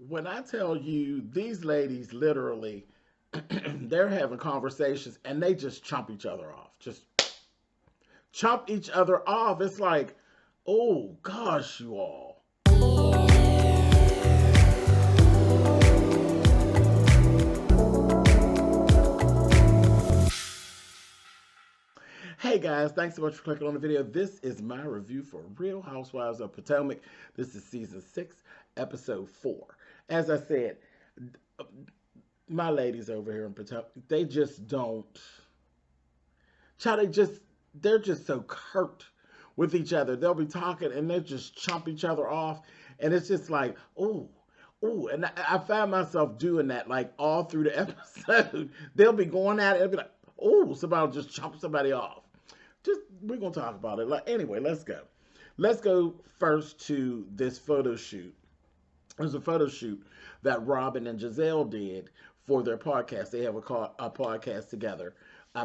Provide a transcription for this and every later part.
When I tell you these ladies literally, they're having conversations and they just chomp each other off. Just chomp each other off. It's like, oh gosh, you all. Hey guys, thanks so much for clicking on the video. This is my review for Real Housewives of Potomac. This is season 6, episode 4. As I said, my ladies over here in Potomac, they just don't. Child, they're just so curt with each other. They'll be talking and they just chomp each other off, and it's just like, oh, oh. And I find myself doing that like all through the episode. They'll be going at it, it'll be like, oh, somebody will just chomp somebody off. Just we're gonna talk about it. Like anyway, let's go. Let's go first to this photo shoot. There's a photo shoot that Robin and Gizelle did for their podcast. They have a podcast together.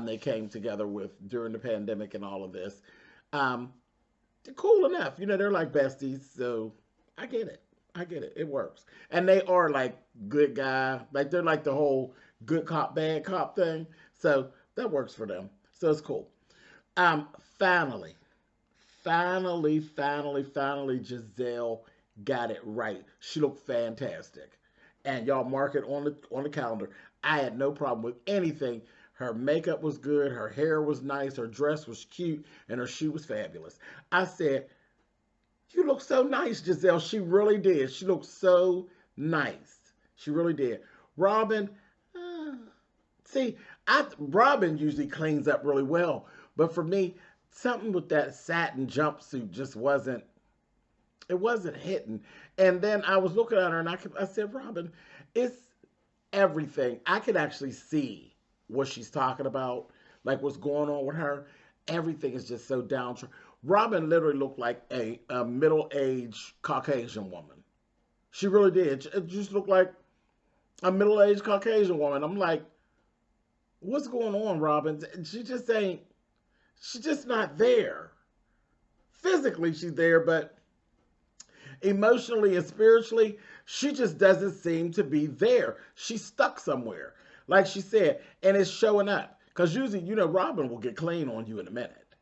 They came together with during the pandemic and all of this. They're cool enough, they're like besties. So I get it. I get it. It works, and they are like good guy. Like they're like the whole good cop, bad cop thing. So that works for them. So it's cool. Um, finally, finally, Gizelle got it right. She looked fantastic, and y'all mark it on the calendar. I had no problem with anything. Her makeup was good, her hair was nice, her dress was cute, and her shoe was fabulous. I said, "You look so nice, Gizelle." She really did. She looked so nice. She really did. Robin, uh, see, Robin usually cleans up really well, but for me, something with that satin jumpsuit just wasn't hitting. And then I was looking at her and I said, Robin, it's everything. I could actually see what she's talking about, like what's going on with her. Everything is just so down. Robin literally looked like a middle-aged Caucasian woman. She really did. It just looked like a middle-aged Caucasian woman. I'm like, what's going on, Robin? She's just not there. Physically, she's there, but emotionally and spiritually, she just doesn't seem to be there. She's stuck somewhere, like she said, and it's showing up. Because usually, Robin will get clean on you in a minute.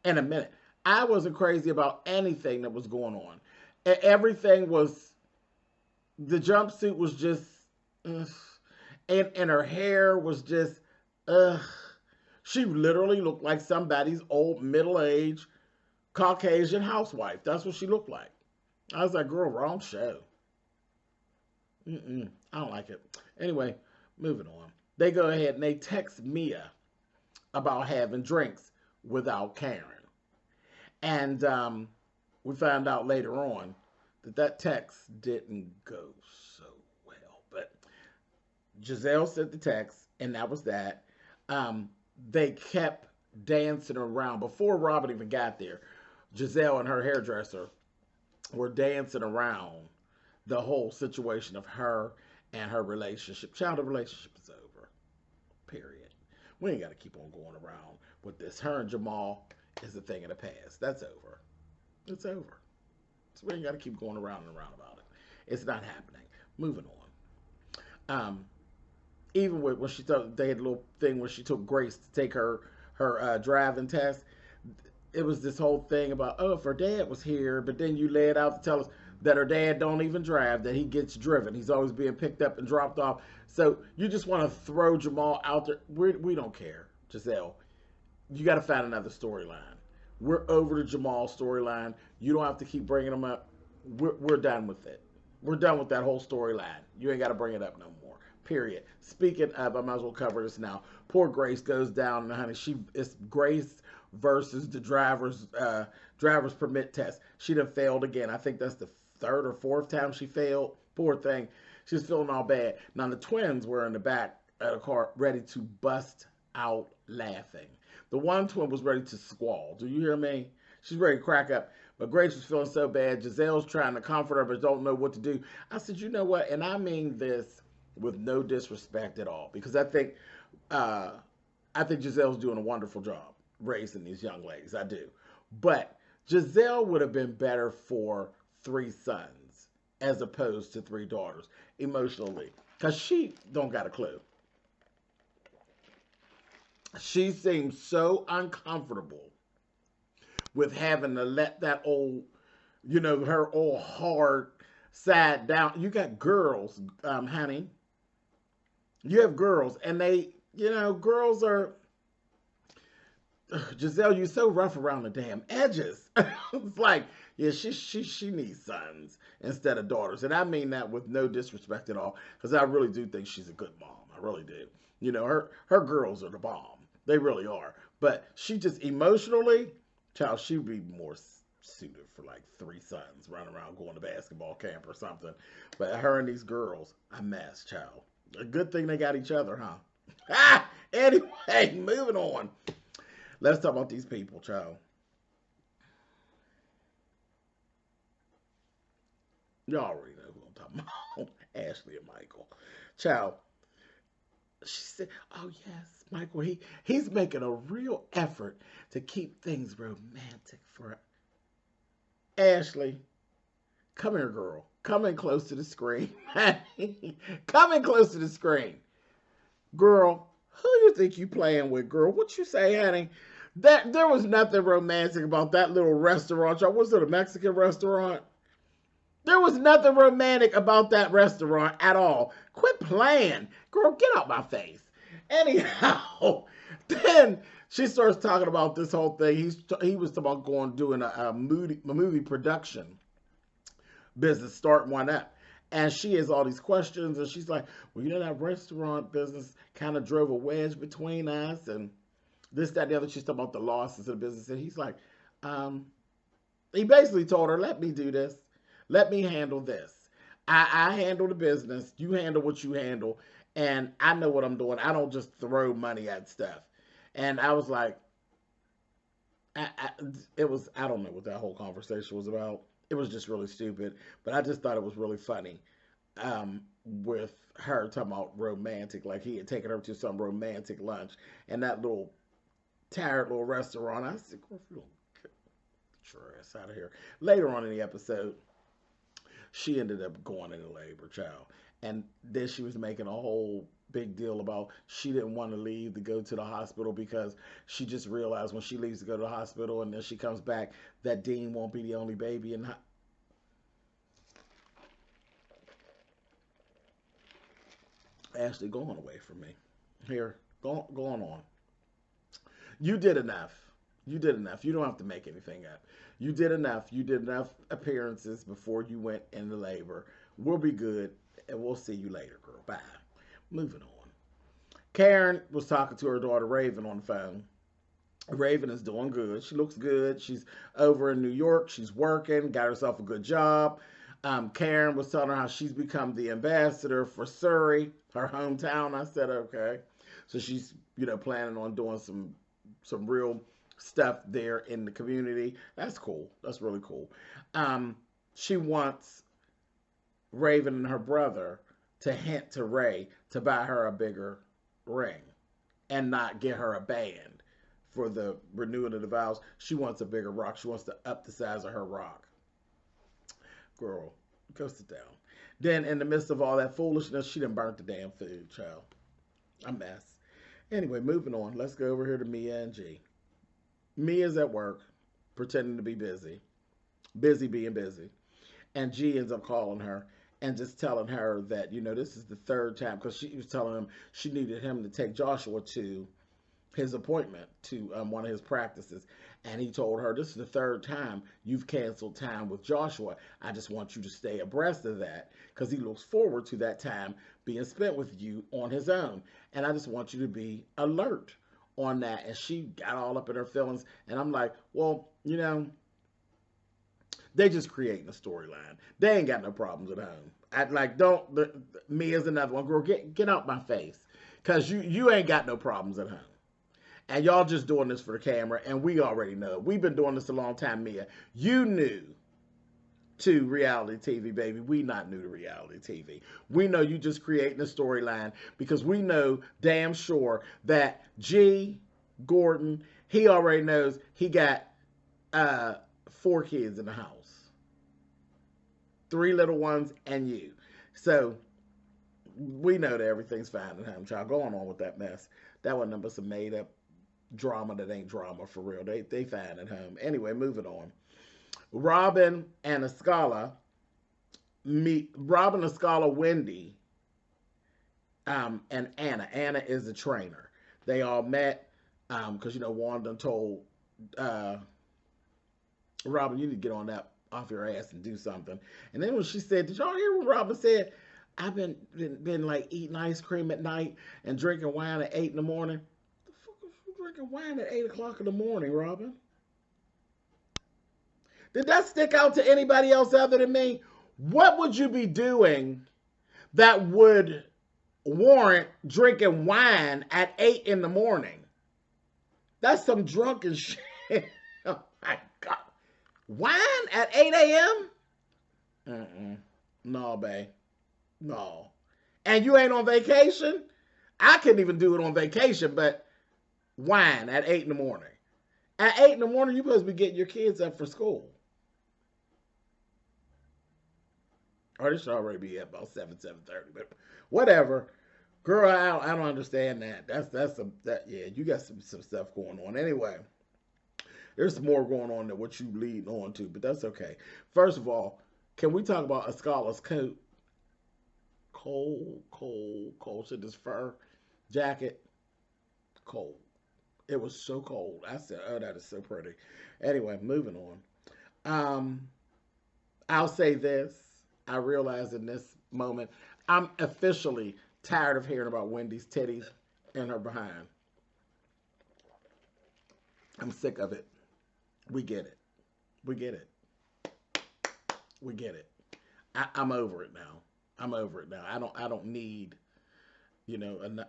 In a minute. I wasn't crazy about anything that was going on. Everything was, the jumpsuit was just, ugh. And her hair was just, ugh. She literally looked like somebody's old middle-aged Caucasian housewife. That's what she looked like. I was like, girl, wrong show. I don't like it. Anyway, moving on. They go ahead and they text Mia about having drinks without Karen. And we found out later on that text didn't go so well. But Gizelle sent the text, and that was that. They kept dancing around. Before Robin even got there, Gizelle and her hairdresser were dancing around the whole situation of her and her relationship. Child, the relationship is over. Period. We ain't got to keep on going around with this. Her and Jamal is a thing of the past. That's over. It's over. So we ain't got to keep going around and around about it. It's not happening. Moving on. Even with when they had a little thing where she took Grace to take her driving test. It was this whole thing about, oh, if her dad was here, but then you lay it out to tell us that her dad don't even drive, that he gets driven. He's always being picked up and dropped off. So you just want to throw Jamal out there. We don't care, Gizelle. You got to find another storyline. We're over the Jamal storyline. You don't have to keep bringing him up. We're done with it. We're done with that whole storyline. You ain't got to bring it up no more. Period. Speaking of, I might as well cover this now. Poor Grace goes down, and honey, it's Grace versus the driver's permit test. She done failed again. I think that's the third or fourth time she failed. Poor thing. She's feeling all bad. Now the twins were in the back of the car ready to bust out laughing. The one twin was ready to squall. Do you hear me? She's ready to crack up. But Grace was feeling so bad. Giselle's trying to comfort her, but don't know what to do. I said, you know what? And I mean this with no disrespect at all, because I think Giselle's doing a wonderful job raising these young ladies. I do. But Gizelle would have been better for 3 sons as opposed to 3 daughters emotionally. Because she don't got a clue. She seems so uncomfortable with having to let that old, her old hard side down. You got girls, honey. You have girls, and they, girls are, Gizelle, you're so rough around the damn edges. It's like, yeah, she needs sons instead of daughters. And I mean that with no disrespect at all, because I really do think she's a good mom. I really do. Her girls are the bomb. They really are. But she just emotionally, child, she'd be more suited for like 3 sons running around going to basketball camp or something. But her and these girls, a mess, child. A good thing they got each other, huh? Anyway, moving on. Let's talk about these people, child. Y'all already know who I'm talking about. Ashley and Michael. Child. She said, oh yes, Michael, he's making a real effort to keep things romantic for Ashley. Come here, girl. Come in close to the screen. Come in close to the screen. Girl, who you think you playing with, girl? What you say, honey? There was nothing romantic about that little restaurant. Was it a Mexican restaurant? There was nothing romantic about that restaurant at all. Quit playing. Girl, get out my face. Anyhow, then she starts talking about this whole thing. He was talking about doing a movie production business, starting one up. And she has all these questions, and she's like, well, that restaurant business kind of drove a wedge between us, and this, that, and the other. She's talking about the losses of the business. And he's like, he basically told her, let me do this. Let me handle this. I handle the business. You handle what you handle. And I know what I'm doing. I don't just throw money at stuff. And I was like, I don't know what that whole conversation was about. It was just really stupid. But I just thought it was really funny with her talking about romantic. Like he had taken her to some romantic lunch. And that little tired little restaurant. I said, girl, if you don't get your ass out of here. Later on in the episode, she ended up going into labor, child. And then she was making a whole big deal about she didn't want to leave to go to the hospital because she just realized when she leaves to go to the hospital and then she comes back that Dean won't be the only baby in Ashley, go on away from me. Here, go on. You did enough. You did enough. You don't have to make anything up. You did enough. You did enough appearances before you went into labor. We'll be good, and we'll see you later, girl. Bye. Moving on. Karen was talking to her daughter Raven on the phone. Raven is doing good. She looks good. She's over in New York. She's working, got herself a good job. Karen was telling her how she's become the ambassador for Surrey, her hometown. I said, okay. So she's, planning on doing some real stuff there in the community. That's cool. That's really cool. She wants Raven and her brother to hint to Ray to buy her a bigger ring and not get her a band for the renewing of the vows. She wants a bigger rock. She wants to up the size of her rock. Girl, go sit down. Then in the midst of all that foolishness, she done burnt the damn food, child. A mess. Anyway, moving on. Let's go over here to Mia and G. Mia's at work, pretending to be busy. Busy being busy. And G ends up calling her and just telling her that, this is the 3rd time, because she was telling him she needed him to take Joshua to his appointment, to one of his practices. And he told her, this is the 3rd time you've canceled time with Joshua. I just want you to stay abreast of that, because he looks forward to that time being spent with you on his own. And I just want you to be alert on that. And she got all up in her feelings. And I'm like, well, they just creating a storyline. They ain't got no problems at home. Mia's another one. Girl, get out my face. Because you ain't got no problems at home. And y'all just doing this for the camera. And we already know. We've been doing this a long time, Mia. You new to reality TV, baby. We not new to reality TV. We know you just creating a storyline. Because we know damn sure that G. Gordon, he already knows he got 4 kids in the house. 3 little ones, and you. So we know that everything's fine at home, child. Going on with that mess. That one number some made up drama that ain't drama for real. They fine at home. Anyway, moving on. Robin and Escala meet. Robin, Escala, Wendy, and Anna. Anna is the trainer. They all met because Wanda told Robin, you need to get on that off your ass and do something. And then when she said, did y'all hear what Robin said? I've been like eating ice cream at night and drinking wine at 8 in the morning. The fuck is you drinking wine at 8 o'clock in the morning, Robin? Did that stick out to anybody else other than me? What would you be doing that would warrant drinking wine at 8 in the morning? That's some drunken shit. Oh my God. Wine at 8 a.m.? No, babe. No. And you ain't on vacation? I couldn't even do it on vacation, but wine at 8 in the morning. At 8 in the morning, you're supposed to be getting your kids up for school. Or this should already be at about 7:30, but whatever. Girl, I don't understand that. Yeah, you got some stuff going on. Anyway, there's some more going on than what you lead on to, but that's okay. First of all, can we talk about Escala's coat? Cold. Shit, this fur jacket, cold. It was so cold. I said, oh, that is so pretty. Anyway, moving on. I'll say this. I realize in this moment, I'm officially tired of hearing about Wendy's titties and her behind. I'm sick of it. We get it. We get it. We get it. I'm over it now. I'm over it now. I don't need, I'm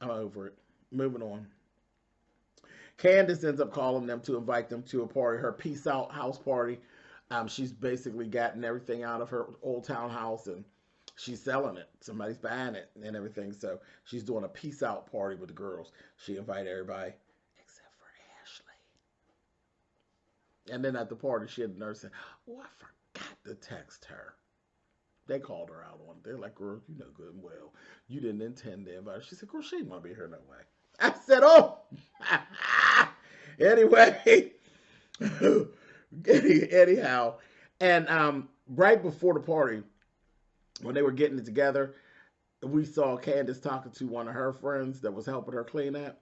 over it. Moving on. Candace ends up calling them to invite them to a party, her peace out house party. She's basically gotten everything out of her old townhouse and she's selling it. Somebody's buying it and everything. So she's doing a peace out party with the girls. She invited everybody except for Ashley. And then at the party, she had the nurse say, oh, I forgot to text her. They called her out on it. They're like, girl, you know good and well. You didn't intend to invite her. She said, girl, she ain't going to be here no way. I said, oh. Anyway. Anyhow. And right before the party, when they were getting it together, we saw Candace talking to one of her friends that was helping her clean up.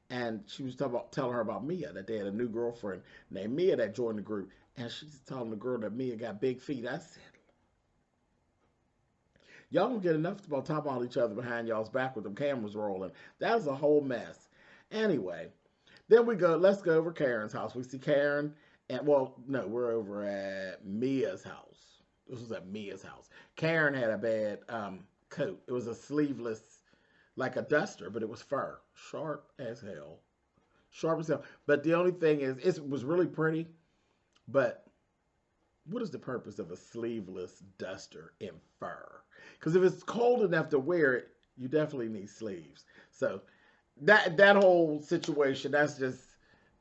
And she was telling her about Mia, that they had a new girlfriend named Mia that joined the group. And she's telling the girl that Mia got big feet. I said, y'all don't get enough about talking about each other behind y'all's back with them cameras rolling. That was a whole mess. Anyway, then let's go over Karen's house. We see Karen, and we're over at Mia's house. This was at Mia's house. Karen had a bad coat. It was a sleeveless, like a duster, but it was fur. Sharp as hell. Sharp as hell. But the only thing is, it was really pretty, but what is the purpose of a sleeveless duster in fur? Because if it's cold enough to wear it, you definitely need sleeves. So that whole situation, that's just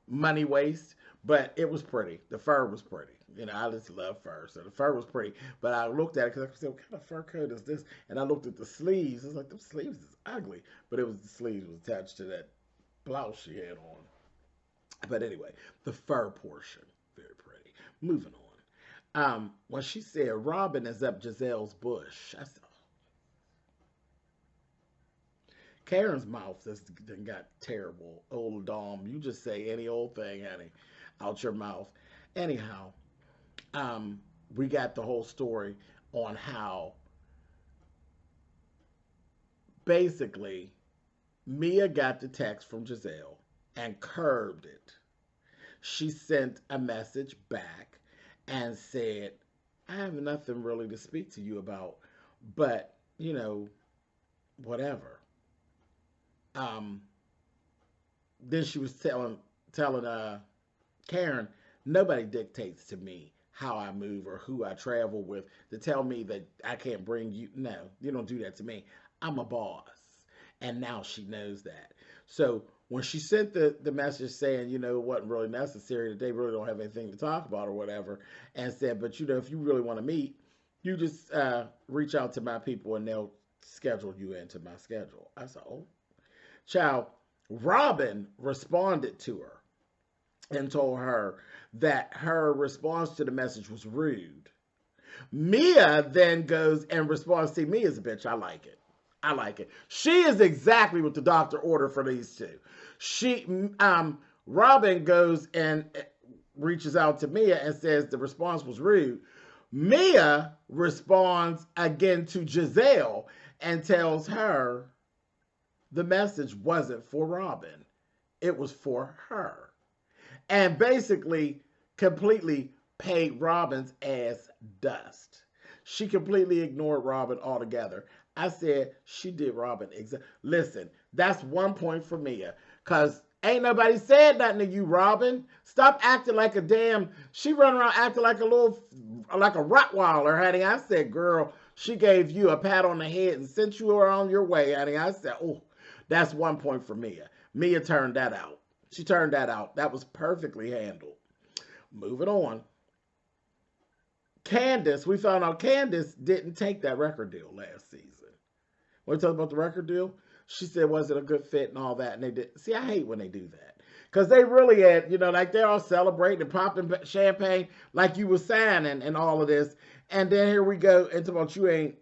money waste. But it was pretty. The fur was pretty. I just love fur. So the fur was pretty. But I looked at it because I said, what kind of fur coat is this? And I looked at the sleeves. I was like, those sleeves is ugly. But it was the sleeves was attached to that blouse she had on. But anyway, the fur portion, very pretty. Moving on. When she said Robin is up Gizelle's bush, I said, Karen's mouth just got terrible. Old Dom, you just say any old thing, honey, out your mouth. Anyhow, we got the whole story on how basically Mia got the text from Gizelle and curbed it. She sent a message back and said, I have nothing really to speak to you about, but, whatever. Then she was telling Karen, nobody dictates to me how I move or who I travel with to tell me that I can't bring you. No, you don't do that to me. I'm a boss. And now she knows that. So when she sent the message saying, it wasn't really necessary, that they really don't have anything to talk about or whatever, and said, but if you really want to meet, You just reach out to my people and they'll schedule you into my schedule. I said, oh, child. Robin responded to her and told her that her response to the message was rude. Mia then goes and responds, see, Mia's a bitch. I like it. I like it. She is exactly what the doctor ordered for these two. She, Robin goes and reaches out to Mia and says the response was rude. Mia responds again to Gizelle and tells her the message wasn't for Robin. It was for her. And basically, completely paid Robin's ass dust. She completely ignored Robin altogether. I said she did Robin Listen, that's 1 point for Mia. Because ain't nobody said nothing to you, Robin. Stop acting like a damn... She run around acting like a little... like a Rottweiler, honey. I said, girl, she gave you a pat on the head and sent you on your way, honey. I said, oh, that's 1 point for Mia. Mia turned that out. She turned that out. That was perfectly handled. Moving on. Candace, we found out Candace didn't take that record deal last season. When we talked about the record deal, she said, was it a good fit and all that? And they did. See, I hate when they do that. Because they really had, you know, like they're all celebrating and popping champagne like you were signing and all of this. And then here we go and talk about you ain't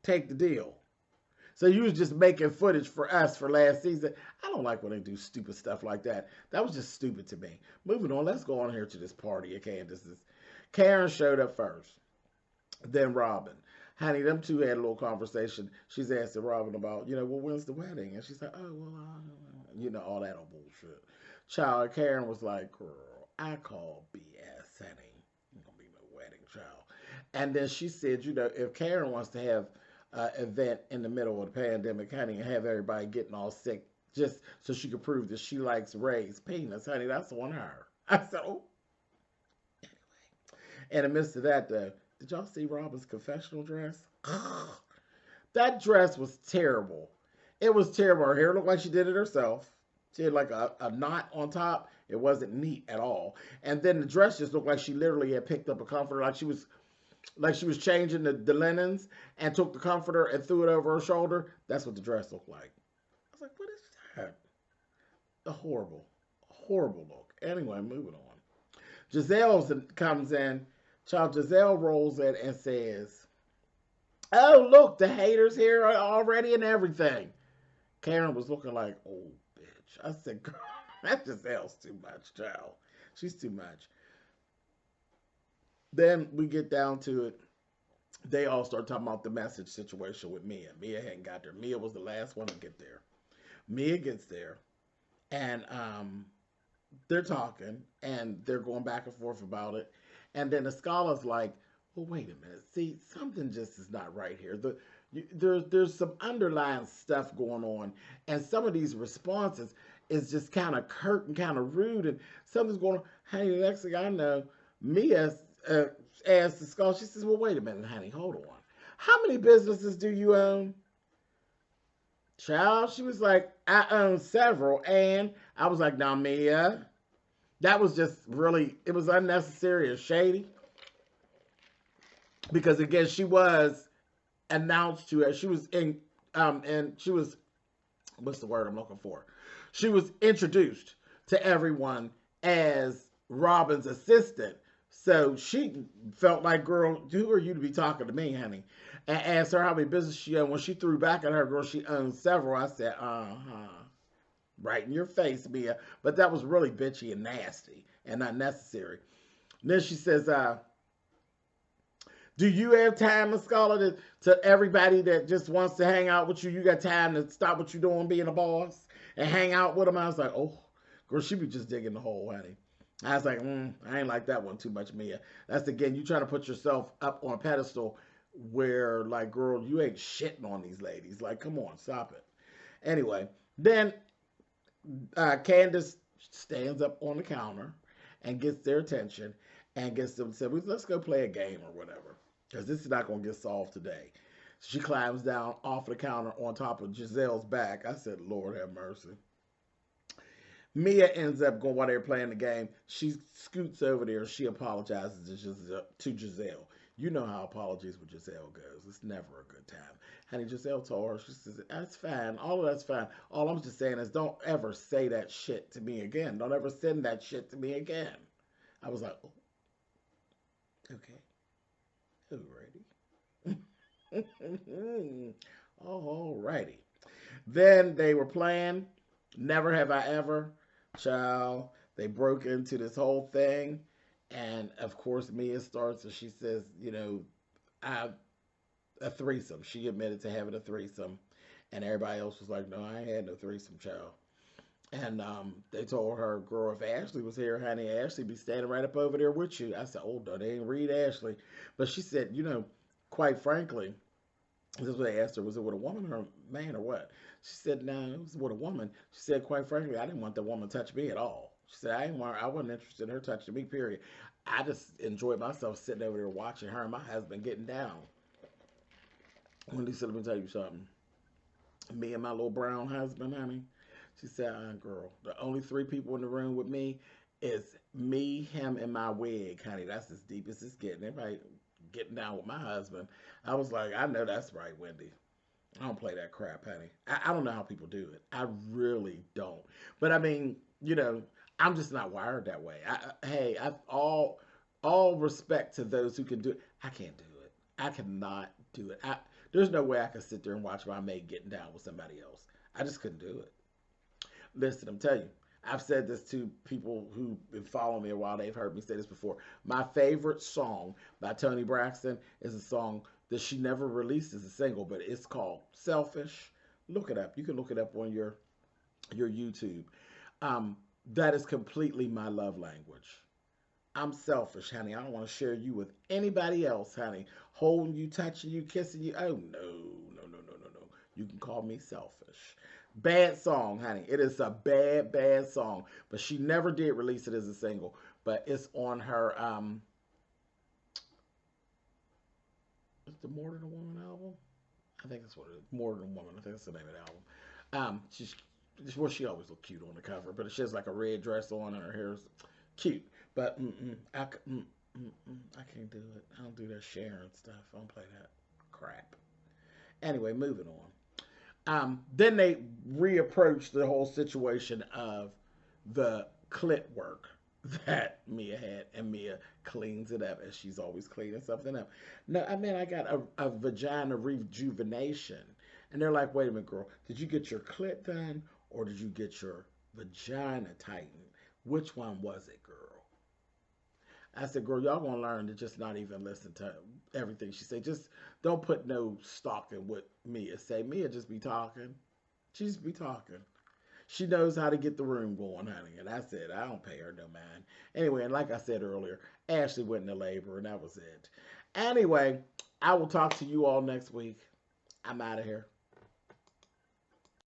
take the deal. So you was just making footage for us for last season. I don't like when they do stupid stuff like that. That was just stupid to me. Moving on, let's go on here to this party at Candace's. Karen showed up first, then Robin. Honey, them two had a little conversation. She's asking Robin about, you know, well, when's the wedding? And she's like, oh, well, you know, all that old bullshit. Child, Karen was like, girl, I call BS, honey. Ain't gonna be no wedding, child. And then she said, you know, if Karen wants to have event in the middle of the pandemic, honey, and have everybody getting all sick just so she could prove that she likes Ray's penis, honey, that's on her. I said, oh. And in the midst of that, though, did y'all see Robin's confessional dress? That dress was terrible. It was terrible. Her hair looked like she did it herself. She had like a knot on top. It wasn't neat at all. And then the dress just looked like she literally had picked up a comforter, like she was changing the linens and took the comforter and threw it over her shoulder. That's what the dress looked like. I was like, what is that? A horrible, horrible look. Anyway, moving on. Gizelle comes in. Child, Gizelle rolls in and says, oh, look, the haters here already and everything. Karen was looking like, oh, bitch. I said, girl, that Giselle's too much, child. She's too much. Then we get down to it. They all start talking about the message situation with Mia. Mia hadn't got there. Mia was the last one to get there. Mia gets there, and they're talking, and they're going back and forth about it. And then the scholar's like, well, wait a minute. See, something just is not right here. There's some underlying stuff going on. And some of these responses is just kind of curt and kind of rude. And something's going on. Honey, the next thing I know, Mia asked the scholar, she says, well, wait a minute, honey, hold on. How many businesses do you own? Child, she was like, I own several. And I was like, now, Mia, that was just really, it was unnecessary and shady. Because again, she was announced to her. She was in, and she was, what's the word I'm looking for? She was introduced to everyone as Robin's assistant. So she felt like, girl, who are you to be talking to me, honey? And asked her how many businesses she owned. When she threw back at her, girl, she owned several. I said, right in your face, Mia. But that was really bitchy and nasty and unnecessary. And then she says, do you have time, Miss Scholar, to everybody that just wants to hang out with you? You got time to stop what you're doing being a boss and hang out with them? I was like, oh, girl, she be just digging the hole, honey. I was like, I ain't like that one too much, Mia. That's, again, you trying to put yourself up on a pedestal where, like, girl, you ain't shitting on these ladies. Like, come on, stop it. Anyway, then Candace stands up on the counter and gets their attention and gets them to say, let's go play a game or whatever, because this is not going to get solved today. She climbs down off the counter on top of Giselle's back. I said, Lord have mercy. Mia ends up going, while they're playing the game, she scoots over there. She apologizes to Gizelle. You know how apologies with Gizelle goes. It's never a good time. Honey, Gizelle told her, she says, that's fine. All of that's fine. All I'm just saying is don't ever say that shit to me again. Don't ever send that shit to me again. I was like, oh, okay. Alrighty. Alrighty. Then they were playing Never Have I Ever. Child, they broke into this whole thing. And of course, Mia starts and she says, you know, I a threesome. She admitted to having a threesome. And everybody else was like, no, I ain't had no threesome, child. And they told her, girl, if Ashley was here, honey, Ashley be standing right up over there with you. I said, oh, no, they ain't read Ashley. But she said, you know, quite frankly, this is what they asked her, was it with a woman or a man or what? She said, no, it was with a woman. She said, quite frankly, I didn't want that woman to touch me at all. She said, I wasn't interested in her touching me, period. I just enjoyed myself sitting over there watching her and my husband getting down. Wendy said, let me tell you something. Me and my little brown husband, honey. She said, girl, the only three people in the room with me is me, him, and my wig, honey. That's as deep as it's getting. Everybody getting down with my husband. I was like, I know that's right, Wendy. I don't play that crap, honey. I don't know how people do it. I really don't. But I mean, you know, I'm just not wired that way. Hey, all respect to those who can do it. I can't do it. I cannot do it. There's no way I could sit there and watch my mate getting down with somebody else. I just couldn't do it. Listen, I'm telling you, I've said this to people who've been following me a while. They've heard me say this before. My favorite song by Toni Braxton is a song that she never released as a single, but it's called Selfish. Look it up. You can look it up on your YouTube. That is completely my love language. I'm selfish, honey. I don't want to share you with anybody else, honey. Holding you, touching you, kissing you. Oh, no, no, no, no, no, no. You can call me selfish. Bad song, honey. It is a bad, bad song. But she never did release it as a single. But it's on her, it's the More Than a Woman album? I think that's what it is. More Than a Woman. I think that's the name of the album. She always look cute on the cover. But she has like a red dress on and her hair is cute. But I can't do it. I don't do that sharing stuff. I don't play that crap. Anyway, moving on. Then they reapproached the whole situation of the clit work that Mia had, and Mia cleans it up as she's always cleaning something up. No, I mean, I got a vagina rejuvenation. And they're like, wait a minute, girl, did you get your clit done or did you get your vagina tightened? Which one was it, girl? I said, girl, y'all gonna learn to just not even listen to everything she said. Just don't put no stock in what Mia say. Mia just be talking. She just be talking. She knows how to get the room going, honey. And I said, I don't pay her no mind. Anyway, and like I said earlier, Ashley went into labor and that was it. Anyway, I will talk to you all next week. I'm out of here.